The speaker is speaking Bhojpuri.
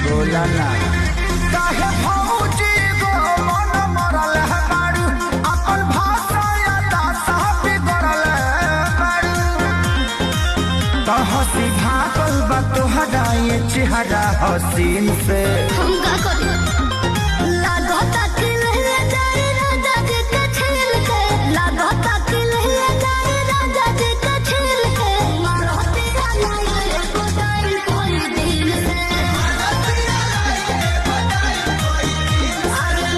बोला ना काहे भौजी गो मन मरल है बारू अपन भाषा या दासा बिगड़ल है बारू तो हंसी भागल बा तोहरा ये चेहरा हसीन से हम का करी